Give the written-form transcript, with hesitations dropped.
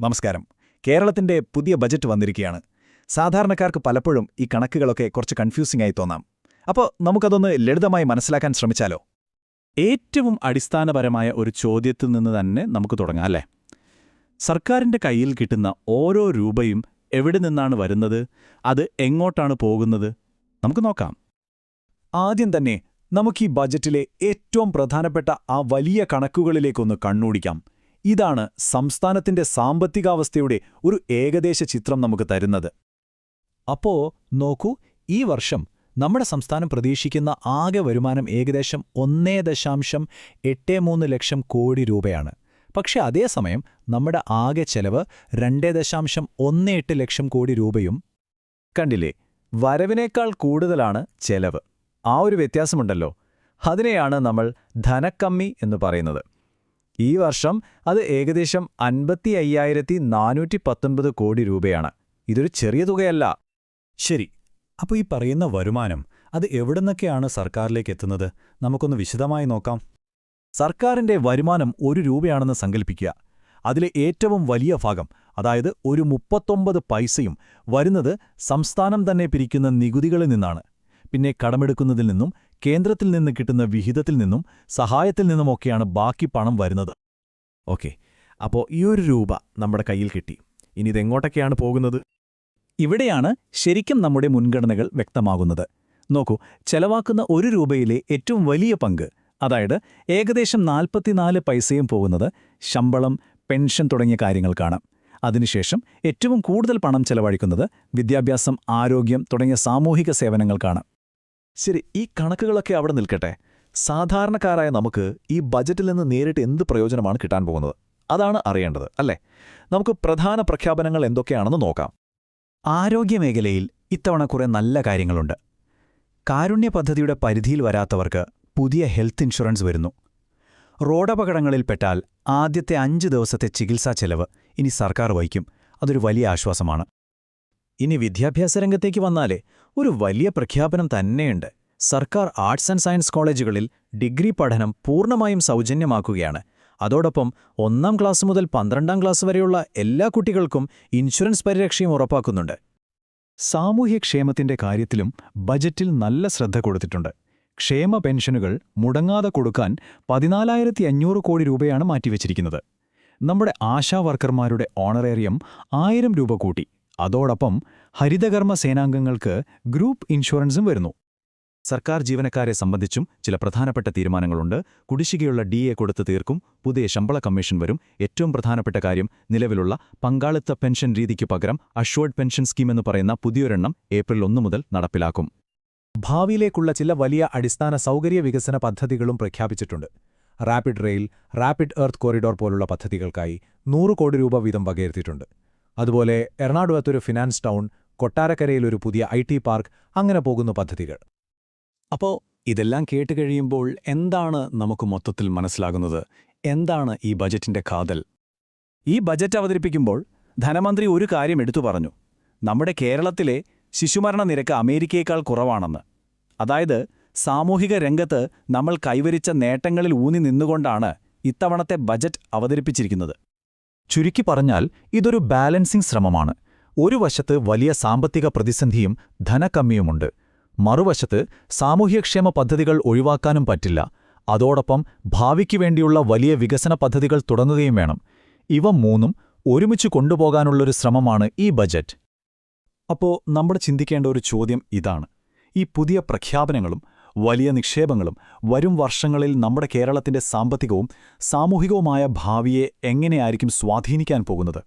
നമസ്കാരം. കേരളത്തിന്റെ പുതിയ ബജറ്റ് വന്നിരിക്കുകയാണ്. സാധാരണക്കാർക്ക് പലപ്പോഴും ഈ കണക്കുകളൊക്കെ കുറച്ച് കൺഫ്യൂസിംഗ് ആയി തോന്നാം. അപ്പോൾ നമുക്കതൊന്ന് ലളിതമായി മനസ്സിലാക്കാൻ ശ്രമിച്ചാലോ? ഏറ്റവും അടിസ്ഥാനപരമായ ഒരു ചോദ്യത്തിൽ നിന്ന് തന്നെ നമുക്ക് തുടങ്ങാം, അല്ലേ? സർക്കാരിന്റെ കയ്യിൽ കിട്ടുന്ന ഓരോ രൂപയും എവിടെ നിന്നാണ് വരുന്നത്, അത് എങ്ങോട്ടാണ് പോകുന്നത്, നമുക്ക് നോക്കാം. ആദ്യം തന്നെ നമുക്ക് ഈ ബജറ്റിലെ ഏറ്റവും പ്രധാനപ്പെട്ട ആ വലിയ കണക്കുകളിലേക്കൊന്ന് കണ്ണോടിക്കാം. ഇതാണ് സംസ്ഥാനത്തിന്റെ സാമ്പത്തികാവസ്ഥയുടെ ഒരു ഏകദേശ ചിത്രം നമുക്ക് തരുന്നത്. അപ്പോ നോക്കൂ, ഈ വർഷം നമ്മുടെ സംസ്ഥാനം പ്രതീക്ഷിക്കുന്ന ആകെ വരുമാനം ഏകദേശം 1.83 ലക്ഷം കോടി രൂപയാണ്. പക്ഷെ അതേസമയം നമ്മുടെ ആകെ ചെലവ് 2.18 ലക്ഷം കോടി രൂപയും. കണ്ടില്ലേ, വരവിനേക്കാൾ കൂടുതലാണ് ചെലവ്. ആ ഒരു വ്യത്യാസമുണ്ടല്ലോ, അതിനെയാണ് നമ്മൾ ധനക്കമ്മി എന്ന് പറയുന്നത്. ഈ വർഷം അത് ഏകദേശം 55,419 കോടി രൂപയാണ്. ഇതൊരു ചെറിയ തുകയല്ല. ശരി, അപ്പോൾ ഈ പറയുന്ന വരുമാനം അത് എവിടുന്നൊക്കെയാണ് സർക്കാരിലേക്ക് എത്തുന്നത്? നമുക്കൊന്ന് വിശദമായി നോക്കാം. സർക്കാരിന്റെ വരുമാനം 1 രൂപയാണെന്ന് സങ്കല്പിക്കുക. അതിലെ ഏറ്റവും വലിയ ഭാഗം, അതായത് ഒരു 39 പൈസയും വരുന്നത് സംസ്ഥാനം തന്നെ പിരിക്കുന്ന നികുതികളിൽ നിന്നാണ്. പിന്നെ കടമെടുക്കുന്നതിൽ നിന്നും, കേന്ദ്രത്തിൽ നിന്ന് കിട്ടുന്ന വിഹിതത്തിൽ നിന്നും, സഹായത്തിൽ നിന്നുമൊക്കെയാണ് ബാക്കി പണം വരുന്നത്. ഓക്കെ, അപ്പോൾ ഈ 1 രൂപ നമ്മുടെ കയ്യിൽ കിട്ടി. ഇനി ഇതെങ്ങോട്ടൊക്കെയാണ് പോകുന്നത്? ഇവിടെയാണ് ശരിക്കും നമ്മുടെ മുൻഗണനകൾ വ്യക്തമാകുന്നത്. നോക്കൂ, ചെലവാക്കുന്ന 1 രൂപയിലെ ഏറ്റവും വലിയ പങ്ക്, അതായത് ഏകദേശം 44 പൈസയും പോകുന്നത് ശമ്പളം, പെൻഷൻ തുടങ്ങിയ കാര്യങ്ങൾക്കാണ്. അതിനുശേഷം ഏറ്റവും കൂടുതൽ പണം ചെലവഴിക്കുന്നത് വിദ്യാഭ്യാസം, ആരോഗ്യം തുടങ്ങിയ സാമൂഹിക സേവനങ്ങൾക്കാണ്. ശരി, ഈ കണക്കുകളൊക്കെ അവിടെ നിൽക്കട്ടെ. സാധാരണക്കാരായ നമുക്ക് ഈ ബജറ്റിൽ നിന്ന് നേരിട്ട് എന്ത് പ്രയോജനമാണ് കിട്ടാൻ പോകുന്നത്? അതാണ് അറിയേണ്ടത്, അല്ലേ? നമുക്ക് പ്രധാന പ്രഖ്യാപനങ്ങൾ എന്തൊക്കെയാണെന്ന് നോക്കാം. ആരോഗ്യമേഖലയിൽ ഇത്തവണ കുറെ നല്ല കാര്യങ്ങളുണ്ട്. കാരുണ്യ പദ്ധതിയുടെ പരിധിയിൽ വരാത്തവർക്ക് പുതിയ ഹെൽത്ത് ഇൻഷുറൻസ് വരുന്നു. റോഡപകടങ്ങളിൽപ്പെട്ടാൽ ആദ്യത്തെ 5 ദിവസത്തെ ചികിത്സാ ചെലവ് ഇനി സർക്കാർ വഹിക്കും. അതൊരു വലിയ ആശ്വാസമാണ്. ഇനി വിദ്യാഭ്യാസ രംഗത്തേക്ക് വന്നാലേ ഒരു വലിയ പ്രഖ്യാപനം തന്നെയുണ്ട്. സർക്കാർ ആർട്സ് ആൻഡ് സയൻസ് കോളേജുകളിൽ ഡിഗ്രി പഠനം പൂർണ്ണമായും സൗജന്യമാക്കുകയാണ്. അതോടൊപ്പം 1-ാം ക്ലാസ് മുതൽ 12-ാം ക്ലാസ് വരെയുള്ള എല്ലാ കുട്ടികൾക്കും ഇൻഷുറൻസ് പരിരക്ഷയും ഉറപ്പാക്കുന്നുണ്ട്. സാമൂഹ്യക്ഷേമത്തിന്റെ കാര്യത്തിലും ബജറ്റിൽ നല്ല ശ്രദ്ധ കൊടുത്തിട്ടുണ്ട്. ക്ഷേമ പെൻഷനുകൾ മുടങ്ങാതെ കൊടുക്കാൻ 14,500 കോടി രൂപയാണ് മാറ്റിവെച്ചിരിക്കുന്നത്. നമ്മുടെ ആശാ വർക്കർമാരുടെ ഓണറേറിയം 1000 രൂപ കൂട്ടി. അതോടൊപ്പം ഹരിതകർമ്മ സേനാംഗങ്ങൾക്ക് ഗ്രൂപ്പ് ഇൻഷുറൻസും വരുന്നു. സർക്കാർ ജീവനക്കാരെ സംബന്ധിച്ചും ചില പ്രധാനപ്പെട്ട തീരുമാനങ്ങളുണ്ട്. കുടിശ്ശികയുള്ള DA കൊടുത്തു തീർക്കും. പുതിയ ശമ്പള കമ്മീഷൻ വരും. ഏറ്റവും പ്രധാനപ്പെട്ട കാര്യം, നിലവിലുള്ള പങ്കാളിത്ത പെൻഷൻ രീതിക്കു പകരം അഷ്വേർഡ് പെൻഷൻ സ്കീം എന്ന് പറയുന്ന പുതിയൊരെണ്ണം ഏപ്രിൽ 1 മുതൽ നടപ്പിലാക്കും. ഭാവിയിലേക്കുള്ള ചില വലിയ അടിസ്ഥാന സൗകര്യ വികസന പദ്ധതികളും പ്രഖ്യാപിച്ചിട്ടുണ്ട്. Rapid rail, rapid earth corridor പോലുള്ള പദ്ധതികൾക്കായി 100 കോടി രൂപ വീതം വകയിരുത്തിയിട്ടുണ്ട്. അതുപോലെ എറണാകുളത്തൊരു ഫിനാൻസ് ടൗൺ, കൊട്ടാരക്കരയിലൊരു പുതിയ IT പാർക്ക്, അങ്ങനെ പോകുന്ന പദ്ധതികൾ. അപ്പോൾ ഇതെല്ലാം കേട്ടുകഴിയുമ്പോൾ എന്താണ് നമുക്ക് മൊത്തത്തിൽ മനസ്സിലാകുന്നത്? എന്താണ് ഈ ബജറ്റിന്റെ കാതൽ? ഈ ബജറ്റ് അവതരിപ്പിക്കുമ്പോൾ ധനമന്ത്രി ഒരു കാര്യം എടുത്തു പറഞ്ഞു. നമ്മുടെ കേരളത്തിലെ ശിശുമരണ നിരക്ക് അമേരിക്കയേക്കാൾ കുറവാണെന്ന്. അതായത് സാമൂഹിക രംഗത്ത് നമ്മൾ കൈവരിച്ച നേട്ടങ്ങളിൽ ഊന്നി നിന്നുകൊണ്ടാണ് ഇത്തവണത്തെ ബജറ്റ് അവതരിപ്പിച്ചിരിക്കുന്നത്. ചുരുക്കി പറഞ്ഞാൽ ഇതൊരു ബാലൻസിംഗ് ശ്രമമാണ്. ഒരു വശത്ത് വലിയ സാമ്പത്തിക പ്രതിസന്ധിയും ധനക്കമ്മിയുമുണ്ട്. മറുവശത്ത് സാമൂഹ്യക്ഷേമ പദ്ധതികൾ ഒഴിവാക്കാനും പറ്റില്ല. അതോടൊപ്പം ഭാവിക്കു വേണ്ടിയുള്ള വലിയ വികസന പദ്ധതികൾ തുടങ്ങുകയും വേണം. ഇവ മൂന്നും ഒരുമിച്ച് കൊണ്ടുപോകാനുള്ളൊരു ശ്രമമാണ് ഈ ബജറ്റ്. അപ്പോൾ നമ്മൾ ചിന്തിക്കേണ്ട ഒരു ചോദ്യം ഇതാണ്: ഈ പുതിയ പ്രഖ്യാപനങ്ങളും വലിയ നിക്ഷേപങ്ങളും വരും വർഷങ്ങളിൽ നമ്മുടെ കേരളത്തിന്റെ സാമ്പത്തികവും സാമൂഹികവുമായ ഭാവിയെ എങ്ങനെയായിരിക്കും സ്വാധീനിക്കാൻ പോകുന്നത്?